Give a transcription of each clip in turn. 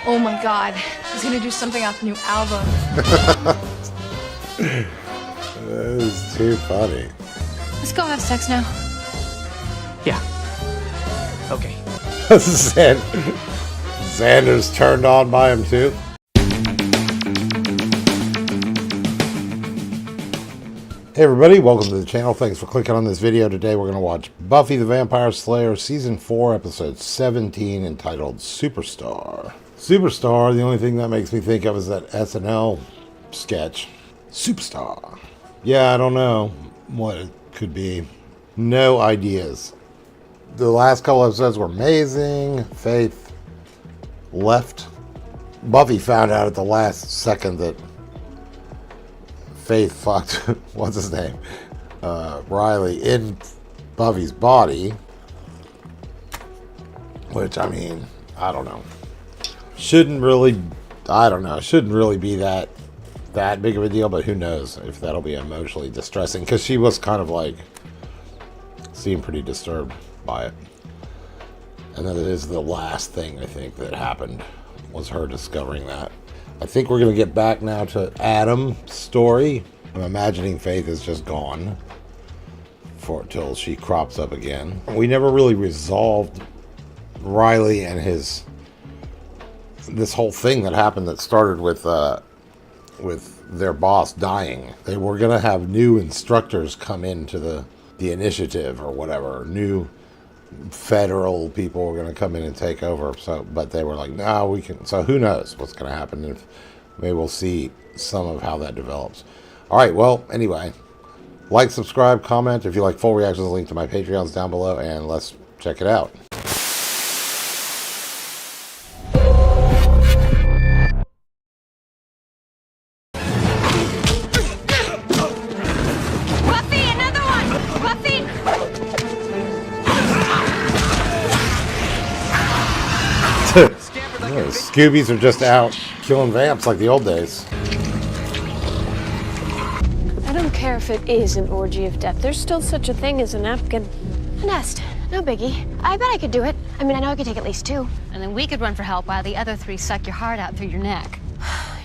Oh my god, he's gonna do something off the new album. That is too funny. Let's go have sex now. Yeah. Okay. Xander's turned on by him too. Hey everybody, welcome to the channel. Thanks for clicking on this video. Today we're going to watch Buffy the Vampire Slayer Season 4, Episode 17, entitled Superstar. Superstar, the only thing that makes me think of is that SNL sketch. Superstar. Yeah, I don't know what it could be. No ideas. The last couple episodes were amazing. Faith left. Buffy found out at the last second that Faith fucked, what's his name? Riley in Buffy's body. Which, I mean, I don't know. Shouldn't really be that big of a deal, but who knows if that'll be emotionally distressing. Because she was kind of like, seemed pretty disturbed by it. And that is the last thing I think that happened, was her discovering that. I think we're going to get back now to Adam's story. I'm imagining Faith is just gone till she crops up again. We never really resolved Riley and this whole thing that happened that started with their boss dying. They were going to have new instructors come into the initiative or whatever. New federal people were going to come in and take over, but they were like, no, we can. So who knows what's going to happen? If maybe we'll see some of how that develops. All right, well, anyway, like, subscribe, comment. If you like full reactions, link to my Patreon's down below, and let's check it out. Buffy, another one! Buffy! Scoobies are just out killing vamps like the old days. I don't care if it is an orgy of death. There's still such a thing as a napkin. A nest. No biggie. I bet I could do it. I mean, I know I could take at least 2. And then we could run for help while the other 3 suck your heart out through your neck.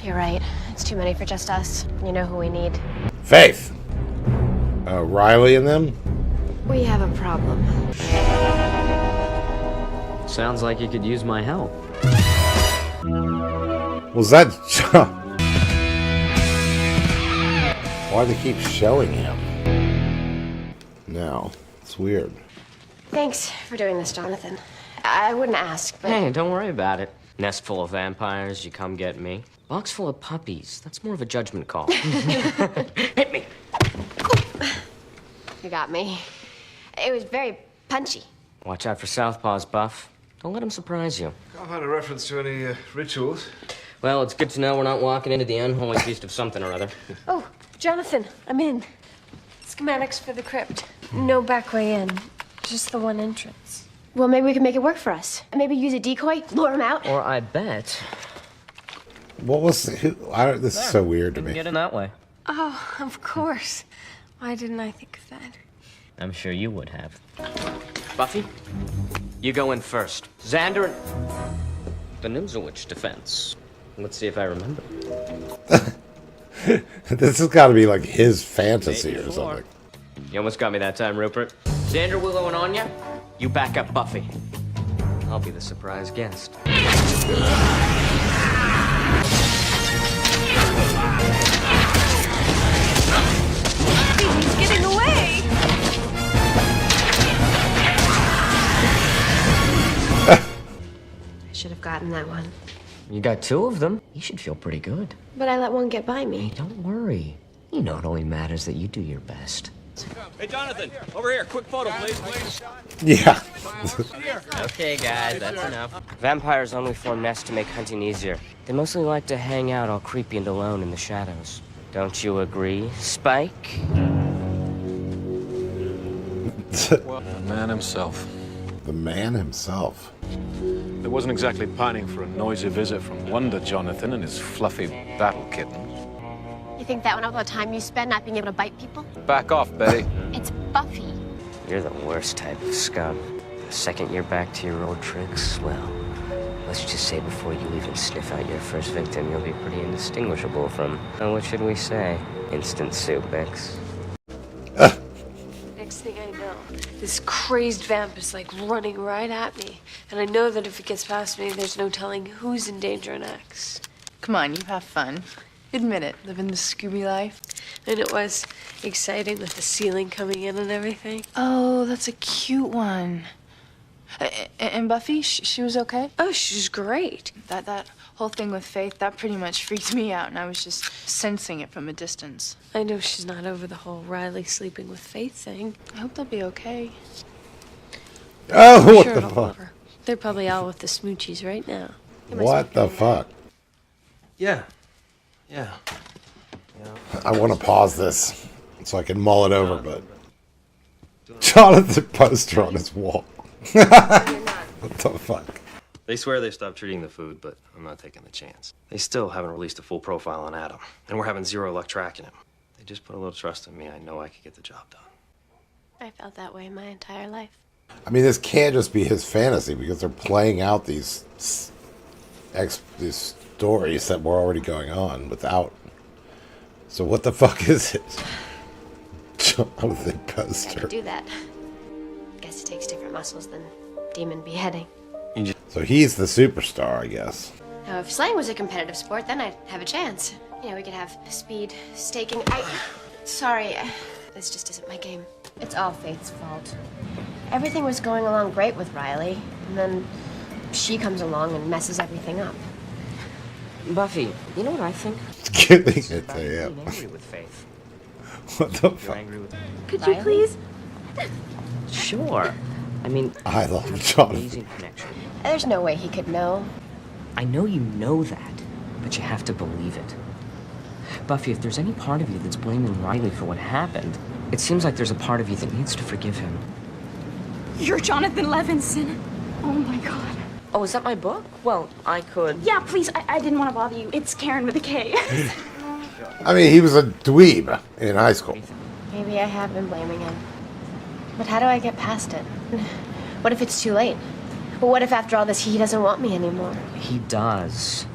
You're right. It's too many for just us. You know who we need. Faith. Riley and them? We have a problem. Sounds like you could use my help. Was that... Why do they keep showing him? No, it's weird. Thanks for doing this, Jonathan. I wouldn't ask, but... Hey, don't worry about it. Nest full of vampires, you come get me. Box full of puppies, that's more of a judgment call. Hit me! You got me. It was very punchy. Watch out for southpaws, Buff. Don't let him surprise you. Can't find a reference to any rituals. Well, it's good to know we're not walking into the unholy feast of something or other. Oh, Jonathan, I'm in. Schematics for the crypt. No back way in. Just the one entrance. Well, maybe we can make it work for us. Maybe use a decoy, lure him out. Or I bet... What was... this is so weird to me. Get in that way. Oh, of course. Why didn't I think of that? I'm sure you would have. Buffy, you go in first. Xander and... the Nimzowitsch defense. Let's see if I remember. This has got to be like his fantasy or something. You almost got me that time, Rupert. Xander, Willow, and Anya, you back up Buffy. I'll be the surprise guest. He's getting away! I should have gotten that one. You got 2 of them. You should feel pretty good. But I let one get by me. Hey, don't worry. You know it only matters that you do your best. Hey, Jonathan, over here. Quick photo, please. Yeah. Okay, guys, that's enough. Vampires only form nests to make hunting easier. They mostly like to hang out all creepy and alone in the shadows. Don't you agree, Spike? Well, the man himself. The man himself. I wasn't exactly pining for a noisy visit from Wonder Jonathan and his fluffy battle kitten. You think that one all the time you spend not being able to bite people? Back off, Betty. It's Buffy. You're the worst type of scum. The second you're back to your old tricks, well, Let's just say before you even sniff out your first victim, you'll be pretty indistinguishable from, what should we say, instant soup mix. Next thing I know, this crazed vamp is like running right at me. And I know that if it gets past me, there's no telling who's in danger next. Come on, you have fun. Admit it, living the Scooby life. And it was exciting with the ceiling coming in and everything. Oh, that's a cute one. And Buffy, she was okay? Oh, she's great. That whole thing with Faith, that pretty much freaked me out, and I was just sensing it from a distance. I know she's not over the whole Riley sleeping with Faith thing. I hope they'll be okay. Oh, I'm what sure the it'll fuck? over. They're probably all with the smoochies right now. They must What be the feeling fuck? Yeah. I want to pause this so I can mull it over, but Jonathan poster on his wall. What the fuck? They swear they stopped treating the food, but I'm not taking the chance. They still haven't released a full profile on Adam, and we're having zero luck tracking him. They just put a little trust in me. I know I could get the job done. I felt that way my entire life. I mean, this can't just be his fantasy because they're playing out these stories that were already going on without. So what the fuck is it? Jonathan I poster. could do that. Guess it takes different muscles than demon beheading. So he's the superstar, I guess. Now, if slaying was a competitive sport, then I'd have a chance. You know, we could have speed, staking. Sorry, this just isn't my game. It's all Faith's fault. Everything was going along great with Riley, and then she comes along and messes everything up. Buffy, you know what I think? Giving It's it about to him. being angry with Faith. What the You're fuck? angry with Could you please? Sure. I mean, I love Jonathan. amazing connection. There's no way he could know. I know you know that, but you have to believe it. Buffy, if there's any part of you that's blaming Riley for what happened, it seems like there's a part of you that needs to forgive him. You're Jonathan Levinson. Oh my god. Oh, is that my book? Well, I could... Yeah, please, I didn't want to bother you. It's Karen with a K. I mean, he was a dweeb in high school. Maybe I have been blaming him. But how do I get past it? What if it's too late? But what if after all this he doesn't want me anymore? He does.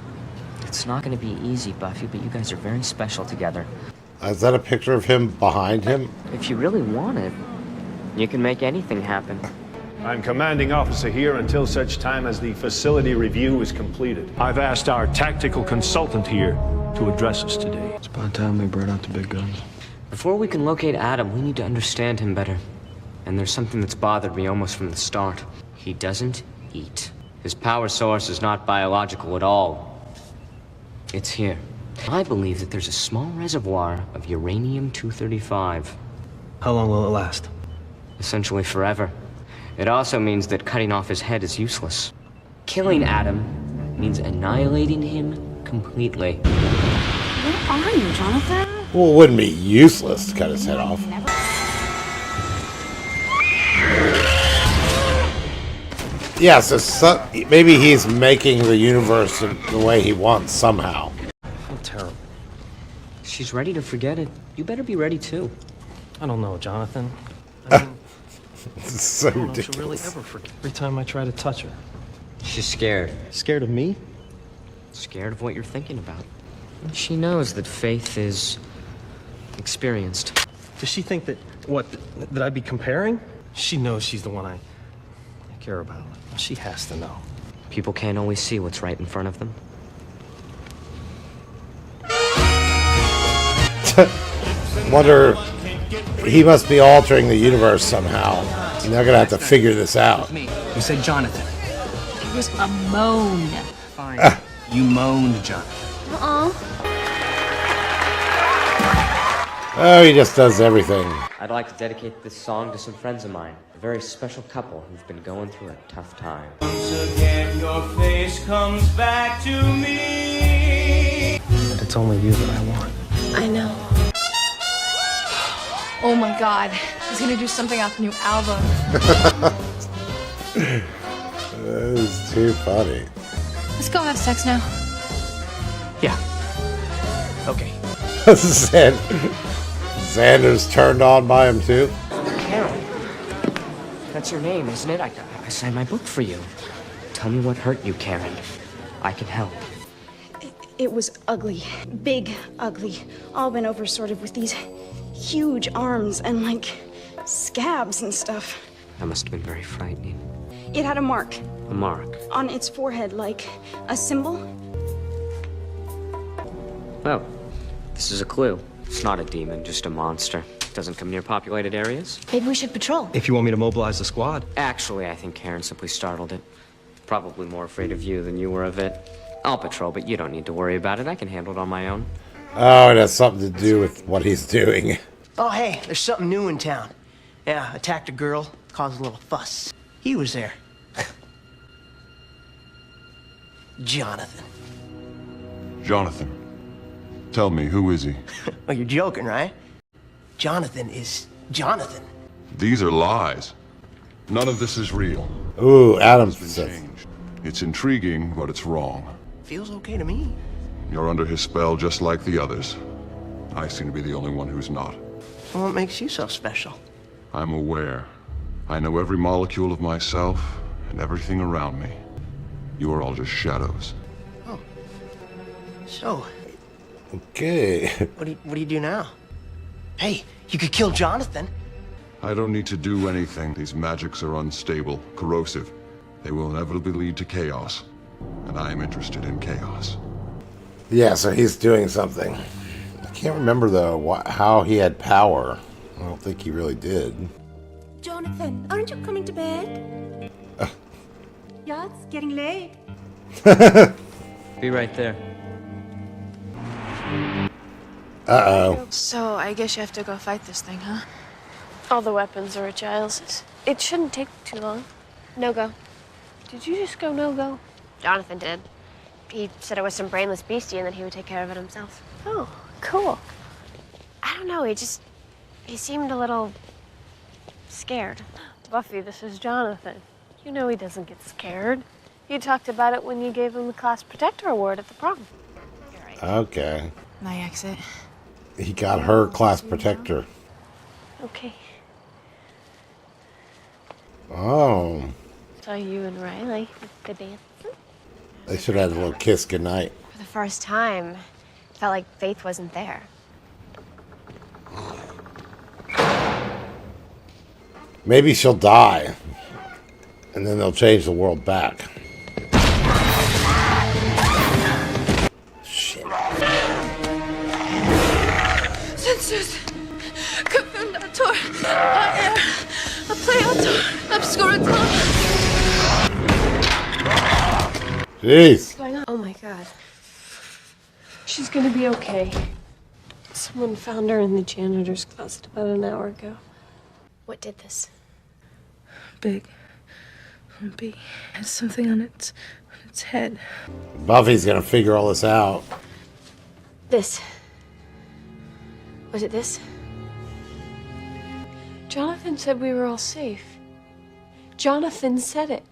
It's not going to be easy, Buffy, but you guys are very special together. Is that a picture of him behind him? If you really want it, you can make anything happen. I'm commanding officer here until such time as the facility review is completed. I've asked our tactical consultant here to address us today. It's about time we brought out the big guns. Before we can locate Adam, we need to understand him better. And there's something that's bothered me almost from the start. He doesn't eat. His power source is not biological at all. It's here. I believe that there's a small reservoir of uranium-235. How long will it last? Essentially forever. It also means that cutting off his head is useless. Killing Adam means annihilating him completely. Where are you, Jonathan? Well, it wouldn't be useless to cut his head off. Yeah, so maybe he's making the universe the way he wants somehow. I'm terrible. She's ready to forget it. You better be ready too. I don't know, Jonathan. I mean, This is so I don't know if she'll really ridiculous. ever forget. Every time I try to touch her. She's scared. Scared of me? Scared of what you're thinking about. She knows that Faith is experienced. Does she think that, that I'd be comparing? She knows she's the one I care about. She has to know. People can't always see what's right in front of them. Wonder, he must be altering the universe somehow. And they're gonna have to figure this out. You said Jonathan. It was a moan. Fine. You moaned, Jonathan. Oh, he just does everything. I'd like to dedicate this song to some friends of mine, a very special couple who've been going through a tough time. Once again, your face comes back to me. But it's only you that I want. I know. Oh my god. He's gonna do something off the new album. That is too funny. Let's go have sex now. Yeah. Okay. Xander's turned on by him too. Karen, that's your name, isn't it? I signed my book for you. Tell me what hurt you, Karen. I can help. It was ugly. Big, ugly. All bent over sort of with these huge arms and like scabs and stuff. That must have been very frightening. It had a mark. A mark? On its forehead, like a symbol. Oh, this is a clue. It's not a demon, just a monster. Doesn't come near populated areas. Maybe we should patrol. If you want me to mobilize the squad. Actually, I think Karen simply startled it. Probably more afraid of you than you were of it. I'll patrol, but you don't need to worry about it. I can handle it on my own. Oh, it has something to do with what he's doing. Oh, hey, there's something new in town. Yeah, attacked a girl, caused a little fuss. He was there. Jonathan. Jonathan. Tell me, who is he? Oh, you're joking, right? Jonathan is Jonathan. These are lies. None of this is real. Ooh, Adam says. It's intriguing, but it's wrong. Feels okay to me. You're under his spell just like the others. I seem to be the only one who's not. Well, what makes you so special? I'm aware. I know every molecule of myself and everything around me. You are all just shadows. Oh. So. Okay. What do you do now? Hey, you could kill Jonathan. I don't need to do anything. These magics are unstable, corrosive. They will inevitably lead to chaos. And I am interested in chaos. Yeah, so he's doing something. I can't remember, though, how he had power. I don't think he really did. Jonathan, aren't you coming to bed? Yeah, it's getting late. Be right there. Uh-oh. So, I guess you have to go fight this thing, huh? All the weapons are at Giles's. It shouldn't take too long. No go. Did you just go no-go? Jonathan did. He said it was some brainless beastie and that he would take care of it himself. Oh, cool. I don't know, he seemed a little scared. Buffy, this is Jonathan. You know he doesn't get scared. You talked about it when you gave him the Class Protector Award at the prom. Okay. My exit. He got her class protector. Okay. Oh. Saw you and Riley at the dance. They should have had a little kiss goodnight. For the first time, it felt like Faith wasn't there. Maybe she'll die. And then they'll change the world back. Shit. Sensors. Confundator. Air. Appleator. Obscurator. Jeez. Oh my god. She's gonna be okay. Someone found her in the janitor's closet about an hour ago. What did this? Big. Lumpy. Has something on its head. Buffy's gonna figure all this out. This. Was it this? Jonathan said we were all safe. Jonathan said it.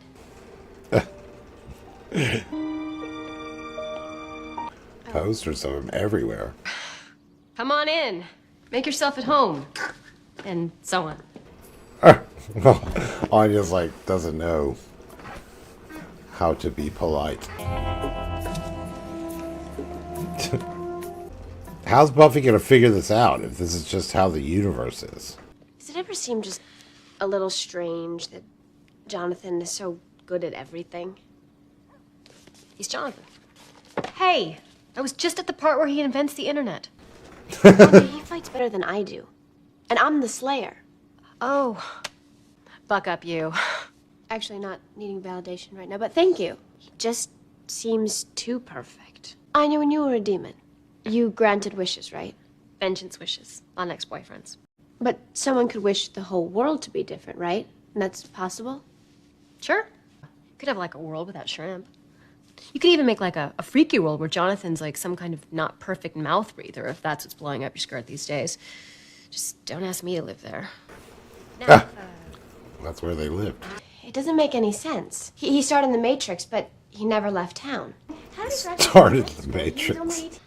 Posters of him everywhere. Come on in. Make yourself at home. And so on. Anya's like, doesn't know how to be polite. How's Buffy gonna figure this out if this is just how the universe is? Does it ever seem just a little strange that Jonathan is so good at everything? He's Jonathan. Hey, I was just at the part where he invents the internet. He fights better than I do. And I'm the Slayer. Oh, buck up you. Actually, not needing validation right now, but thank you. He just seems too perfect. I knew when you were a demon. You granted wishes, right? Vengeance wishes on ex-boyfriends. But someone could wish the whole world to be different, right? And that's possible? Sure. Could have like a world without shrimp. You could even make like a freaky world where Jonathan's like some kind of not perfect mouth breather, if that's what's blowing up your skirt these days. Just don't ask me to live there. Now, That's where they lived. it doesn't make any sense. He started in the Matrix, but he never left town. How did he Started the Matrix.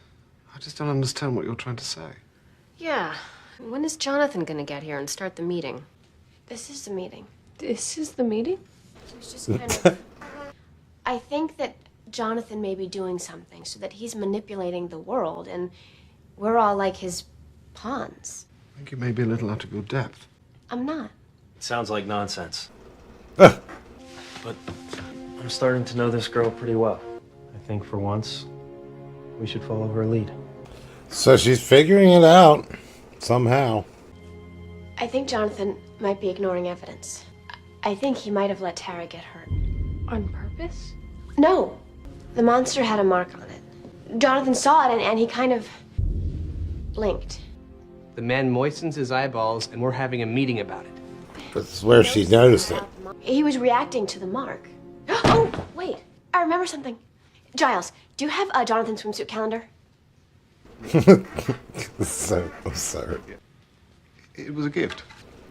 I just don't understand what you're trying to say. Yeah. When is Jonathan gonna get here and start the meeting? This is the meeting. This is the meeting? It was just kind of I think that Jonathan may be doing something so that he's manipulating the world, and we're all like his pawns. I think you may be a little out of your depth. I'm not. It sounds like nonsense. But I'm starting to know this girl pretty well. I think for once, we should follow her lead. So she's figuring it out somehow. I think Jonathan might be ignoring evidence. I think he might have let Tara get hurt. On purpose? No. The monster had a mark on it. Jonathan saw it and he kind of blinked. The man moistens his eyeballs, and we're having a meeting about it. That's where she noticed it. He was reacting to the mark. Oh, wait. I remember something. Giles, do you have a Jonathan swimsuit calendar? So absurd. It was a gift.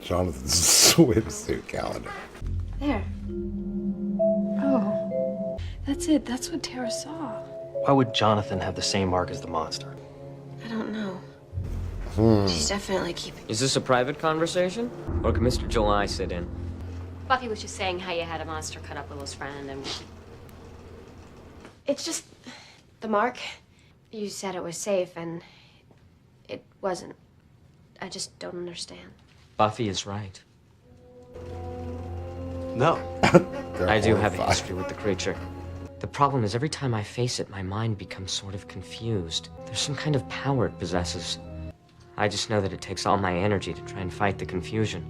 Jonathan's swimsuit calendar. There. Oh. That's it. That's what Tara saw. Why would Jonathan have the same mark as the monster? I don't know. She's definitely keeping... Is this a private conversation? Or can Mr. July sit in? Buffy was just saying how you had a monster cut up Willow's friend and... It's just... the mark. You said it was safe, and it wasn't. I just don't understand. Buffy is right. No. I do have a history with the creature. The problem is every time I face it, my mind becomes sort of confused. There's some kind of power it possesses. I just know that it takes all my energy to try and fight the confusion.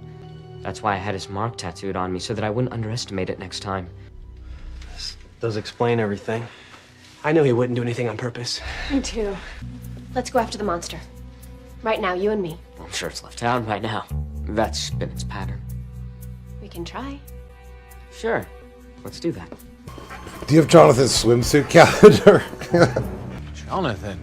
That's why I had his mark tattooed on me, so that I wouldn't underestimate it next time. This does explain everything. I know he wouldn't do anything on purpose. Me too. Let's go after the monster. Right now, you and me. I'm sure it's left out by now. That's been its pattern. We can try. Sure. Let's do that. Do you have Jonathan's swimsuit calendar? Jonathan.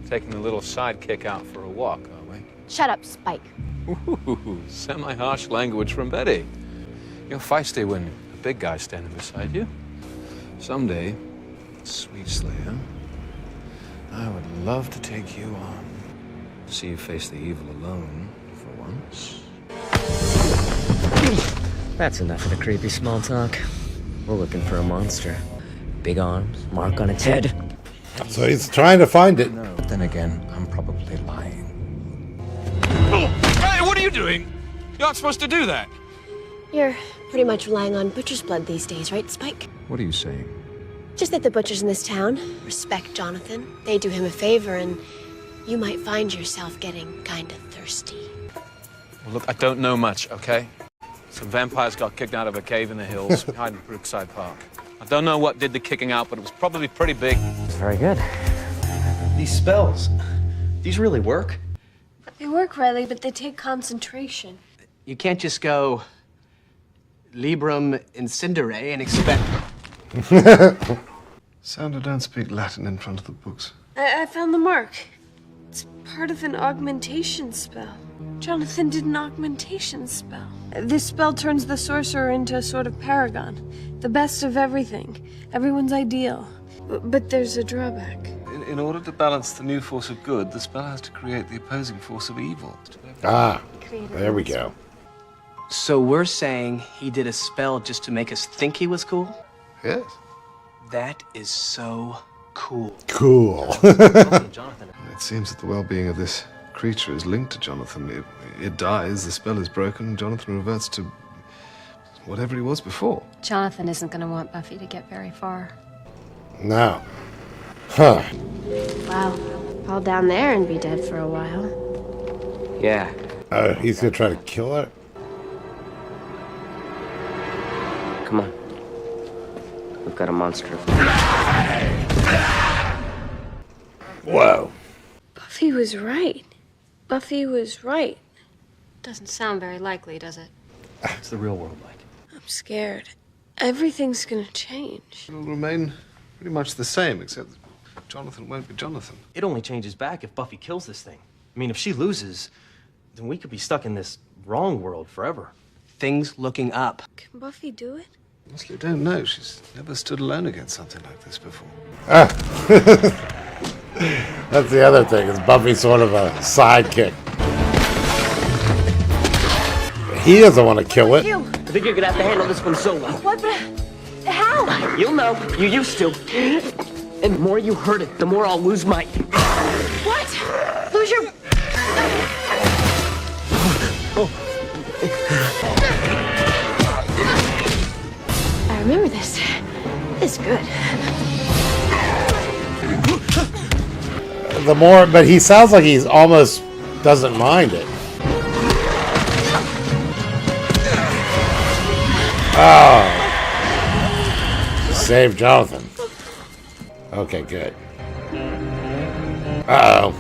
Taking a little sidekick out for a walk, are we? Shut up, Spike. Ooh, semi-harsh language from Betty. You're feisty when a big guy's standing beside you. Someday, sweet Slayer, I would love to take you on. See you face the evil alone for once. That's enough of the creepy small talk. We're looking for a monster. Big arms, mark on its head. So he's trying to find it. No, then again, I'm probably lying. Hey, what are you doing? You're not supposed to do that. You're pretty much relying on butcher's blood these days, right, Spike? What are you saying? Just that the butchers in this town respect Jonathan. They do him a favor, and you might find yourself getting kind of thirsty. Well, look, I don't know much, okay? Some vampires got kicked out of a cave in the hills behind Brookside Park. I don't know what did the kicking out, but it was probably pretty big. Very good. These spells, these really work? They work, Riley, but they take concentration. You can't just go Librum Incendere and expect... Sound I don't speak Latin in front of the books. I found the mark. It's part of an augmentation spell. Jonathan did an augmentation spell. This spell turns the sorcerer into a sort of paragon. The best of everything. Everyone's ideal. But there's a drawback. In order to balance the new force of good, the spell has to create the opposing force of evil. Ah, there we go. So we're saying he did a spell just to make us think he was cool? Yes. That is so cool. Cool. It seems that the well-being of this creature is linked to Jonathan. If it dies, the spell is broken, and Jonathan reverts to whatever he was before. Jonathan isn't going to want Buffy to get very far. No. Huh. Wow. Fall down there and be dead for a while. Yeah. He's gonna try to kill her? Come on. We've got a monster. Whoa. Buffy was right. Buffy was right. Doesn't sound very likely, does it? What's the real world like? I'm scared. Everything's gonna change. It'll remain pretty much the same, except that Jonathan won't be Jonathan. It only changes back if Buffy kills this thing. I mean, if she loses, then we could be stuck in this wrong world forever. Things looking up. Can Buffy do it? Honestly, I don't know. She's never stood alone against something like this before. Ah. That's the other thing, is Buffy's sort of a sidekick. He doesn't want to kill it. I think you're gonna have to handle this one solo. What? But how? You'll know. You used to. And the more you hurt it, the more I'll lose my... What? Lose your... I remember this. This is good. The more, but he sounds like he's almost doesn't mind it. Oh. Save Jonathan. Okay, good. Uh-oh.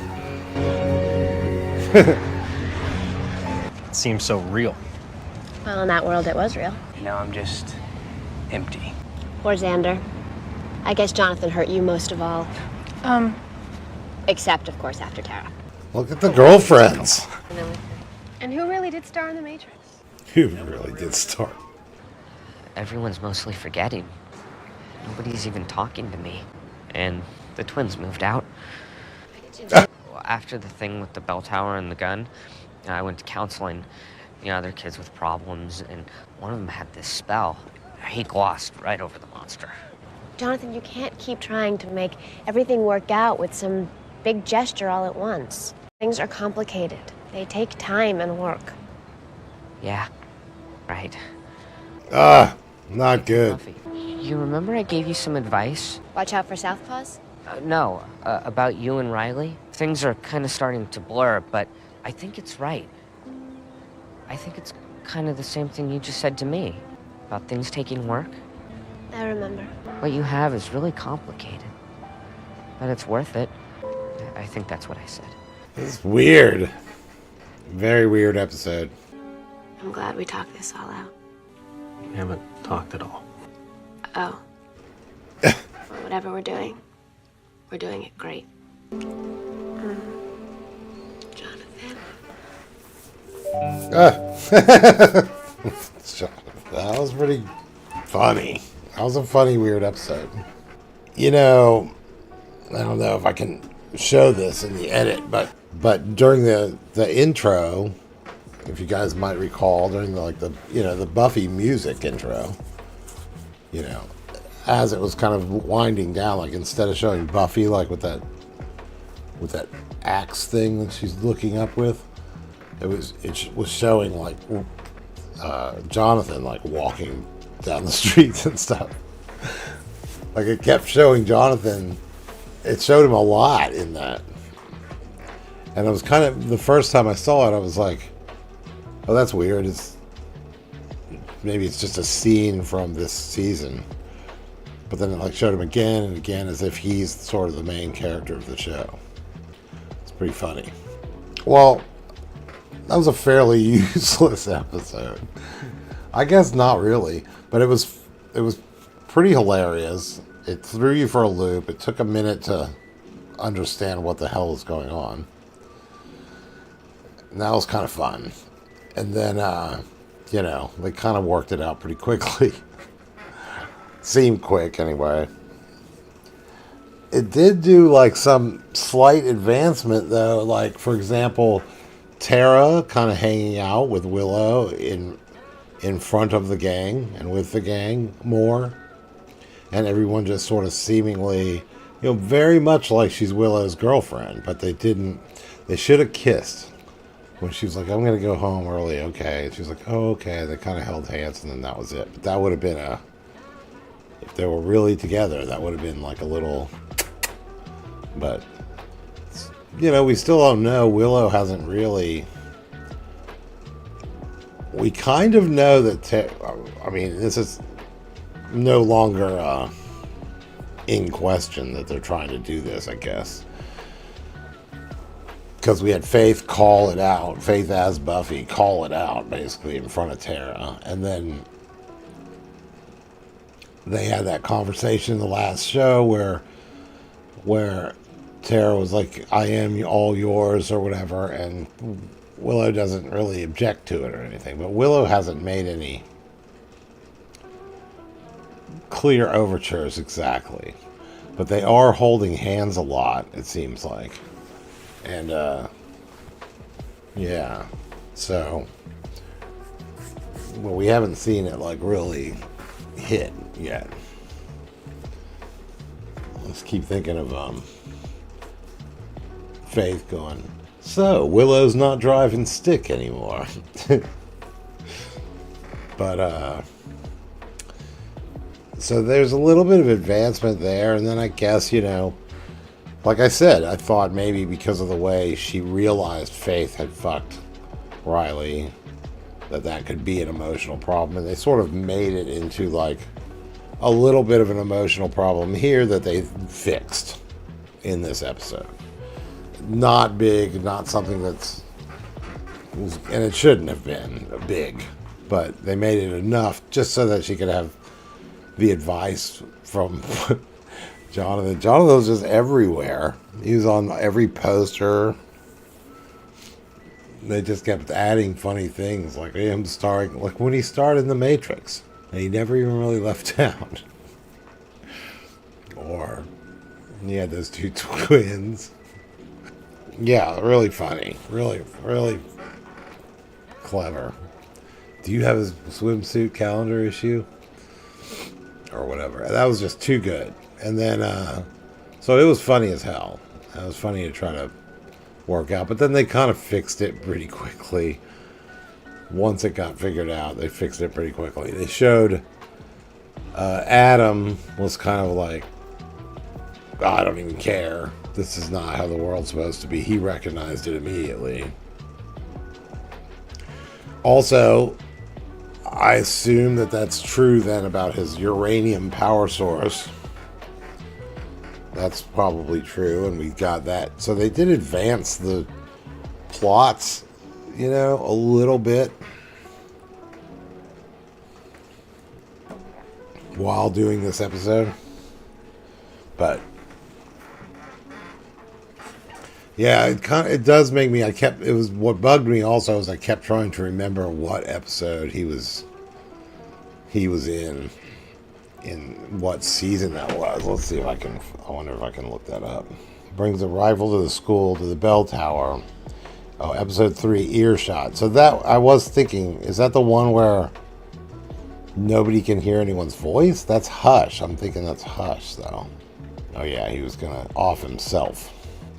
It seems so real. Well, in that world, it was real. Now I'm just empty. Poor Xander. I guess Jonathan hurt you most of all. Except, of course, after Tara. Look at the girlfriends. And who really did star in The Matrix? Who really did start? Everyone's mostly forgetting. Nobody's even talking to me. And the twins moved out. After the thing with the bell tower and the gun, I went to counseling, other kids with problems, and one of them had this spell. He glossed right over the monster. Jonathan, you can't keep trying to make everything work out with some big gesture all at once. Things are complicated. They take time and work. Yeah, right. Not good. Buffy, you remember I gave you some advice? Watch out for southpaws? No, about you and Riley. Things are kind of starting to blur, but I think it's right. I think it's kind of the same thing you just said to me, about things taking work. I remember. What you have is really complicated, but it's worth it. I think that's what I said. It's weird. Very weird episode. I'm glad we talked this all out. We haven't talked at all. Oh. Well, whatever we're doing it great. Jonathan. That was pretty funny. That was a funny, weird episode. I don't know if I can show this in the edit, but during the intro, if you guys might recall, during the Buffy music intro, as it was kind of winding down, like instead of showing Buffy like with that axe thing that she's looking up with, it was showing like Jonathan like walking down the streets and stuff. Like it kept showing Jonathan. It showed him a lot in that. And it was kind of, the first time I saw it, I was like, oh, that's weird. Maybe it's just a scene from this season. But then it like showed him again and again as if he's sort of the main character of the show. It's pretty funny. Well, that was a fairly useless episode. I guess not really, but it was pretty hilarious. It threw you for a loop. It took a minute to understand what the hell was going on. And that was kind of fun. And then, they kind of worked it out pretty quickly. Seemed quick, anyway. It did do, like, some slight advancement, though. Like, for example, Tara kind of hanging out with Willow in front of the gang and with the gang more. And everyone just sort of seemingly, very much like she's Willow's girlfriend. But they should have kissed. When she was like, I'm going to go home early, okay. And she was like, oh, okay. They kind of held hands and then that was it. But that would have been if they were really together, that would have been like a little, but, we still don't know. Willow hasn't really, we kind of know that, this is no longer in question that they're trying to do this, I guess. Because we had Faith call it out, Faith as Buffy call it out, basically, in front of Tara. And then they had that conversation in the last show where Tara was like, I am all yours, or whatever, and Willow doesn't really object to it or anything. But Willow hasn't made any clear overtures exactly. But they are holding hands a lot, it seems like. And, yeah, so, well, we haven't seen it, like, really hit yet. just keep thinking of Faith going, so Willow's not driving stick anymore. But so there's a little bit of advancement there, and then I guess, you know, like I said, I thought maybe because of the way she realized Faith had fucked Riley, that could be an emotional problem, and they sort of made it into like a little bit of an emotional problem here that they fixed in this episode. Not big, not something that's, and it shouldn't have been big, but they made it enough just so that she could have the advice from Jonathan. Jonathan was just everywhere. He was on every poster. They just kept adding funny things, like him starring, like when he starred in The Matrix, and he never even really left town. Or he had those two twins. Yeah, really funny. Really, really clever. Do you have his swimsuit calendar issue? Or whatever. That was just too good. And then, so it was funny as hell. It was funny to try to work out. But then they kind of fixed it pretty quickly. Once it got figured out, they fixed it pretty quickly. They showed Adam was kind of like, I don't even care. This is not how the world's supposed to be. He recognized it immediately. Also, I assume that that's true then about his uranium power source. That's probably true, and we got that. So they did advance the plots, you know, a little bit while doing this episode. But yeah, it does make me, it was what bugged me also is I kept trying to remember what episode he was in what season that was. Let's see if I wonder if I can look that up. Brings a rifle to the school, to the bell tower. Oh, episode 3, Earshot. So that, I was thinking, is that the one where nobody can hear anyone's voice? That's Hush. I'm thinking that's Hush, though. Oh yeah, he was gonna off himself.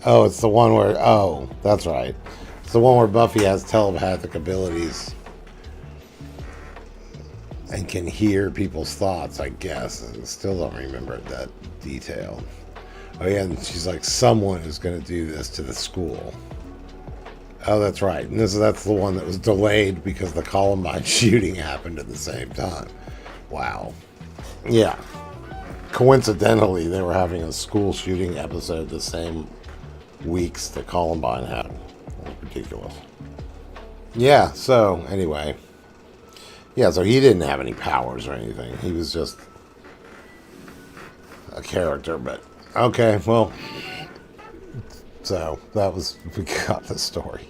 Oh, it's the one where, oh, that's right. It's the one where Buffy has telepathic abilities and can hear people's thoughts, I guess. I still don't remember that detail. Oh yeah, and she's like, someone is going to do this to the school. Oh, that's right. And that's the one that was delayed because the Columbine shooting happened at the same time. Wow. Yeah. Coincidentally, they were having a school shooting episode the same weeks that Columbine happened. It was ridiculous. Yeah, so anyway. Yeah, so he didn't have any powers or anything. He was just a character, but okay, well. So that was, we got the story.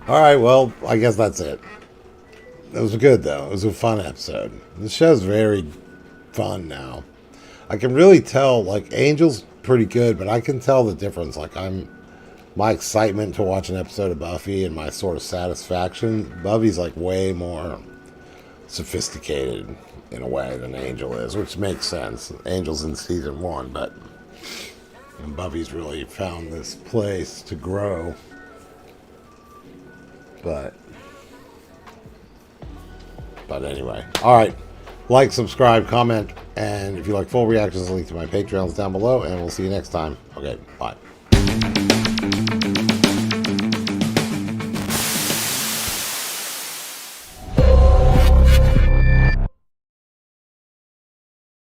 Alright, well, I guess that's it. It was good though. It was a fun episode. The show's very fun now. I can really tell, like, Angel's pretty good, but I can tell the difference. Like, my excitement to watch an episode of Buffy and my sort of satisfaction, Buffy's like way more sophisticated in a way than Angel is, which makes sense. Angel's in season 1, but Buffy's really found this place to grow. But anyway, all right. Like, subscribe, comment, and if you like full reactions, link to my Patreon's down below, and we'll see you next time. Okay, bye.